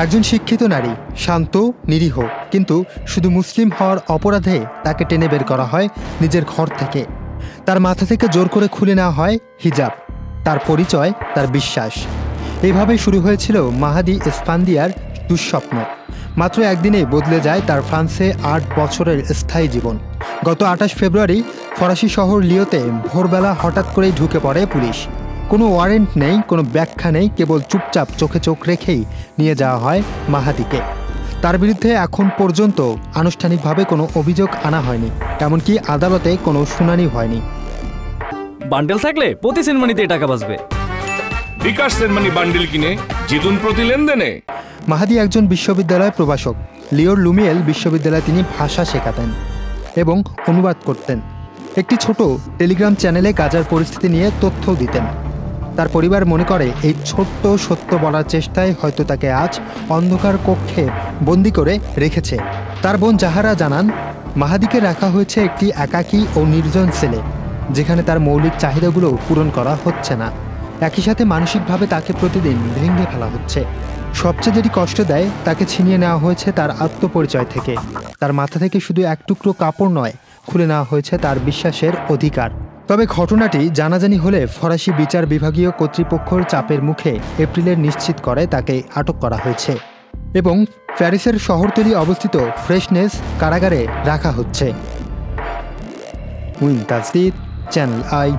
একজন শিক্ষিত নারী, শান্ত, নিরীহ, কিন্তু শুধু মুসলিম হওয়ার অপরাধে তাকে টেনে বের করা হয় নিজের ঘর থেকে। তার মাথা থেকে জোর করে খুলে নেওয়া হয় হিজাব। তার পরিচয়, তার বিশ্বাস। এইভাবেই শুরু হয়েছিল মাহাদি এসফান্দিয়ার দুঃস্বপ্ন। মাত্র একদিনেই বদলে যায় তার ফ্রান্সে ৮ বছরের স্থায়ী জীবন। গত ২৮ ফেব্রুয়ারি ফরাসি শহর লিওতে ভোরবেলা হঠাৎ করেই ঢুকে পড়ে পুলিশ। কোনো ওয়ারেন্ট নেই, কোনো ব্যাখ্যা নেই, কেবল চুপচাপ চোখে চোখ রেখেই নিয়ে যাওয়া হয় মাহাদিকে। তার বিরুদ্ধে এখন পর্যন্ত আনুষ্ঠানিকভাবে কোনো অভিযোগ আনা হয়নি, এমনকি আদালতে কোনো শুনানি হয়নি। বান্ডেল থাকলে প্রতি সেনমানিতে টাকা বাঁচবে। বিকাশ সেনমানি বান্ডেল কিনে জিতুন প্রতি লেনদেনে। মাহাদি একজন বিশ্ববিদ্যালয় প্রভাষক। লিওর লুমিয়েল বিশ্ববিদ্যালয়ে তিনি ভাষা শেখাতেন এবং অনুবাদ করতেন। একটি ছোট টেলিগ্রাম চ্যানেলে গাজার পরিস্থিতি নিয়ে তথ্যও দিতেন। তার পরিবার মনে করে এই ছোট্ট সত্য বলার চেষ্টায় হয়তো তাকে আজ অন্ধকার কক্ষে বন্দি করে রেখেছে। তার বোন জাহারা জানান, মাহাদিকে রাখা হয়েছে একটি একাকী ও নির্জন সেলে, যেখানে তার মৌলিক চাহিদাগুলো পূরণ করা হচ্ছে না। একই সাথে মানসিকভাবে তাকে প্রতিদিন ভেঙে ফেলা হচ্ছে। সবচেয়ে যেটি কষ্ট দেয়, তাকে ছিনিয়ে নেওয়া হয়েছে তার আত্মপরিচয় থেকে। তার মাথা থেকে শুধু এক টুকরো কাপড় নয়, খুলে নেওয়া হয়েছে তার বিশ্বাসের অধিকার। তবে ঘটনাটি জানাজানি হলে ফরাসি বিচার বিভাগীয় কর্তৃপক্ষের চাপের মুখে এপ্রিলের নিশ্চিত করে তাকে আটক করা হয়েছে এবং প্যারিসের শহরতলি অবস্থিত ফ্রেশনেস কারাগারে রাখা হচ্ছে। Muin Tajdid, channel I.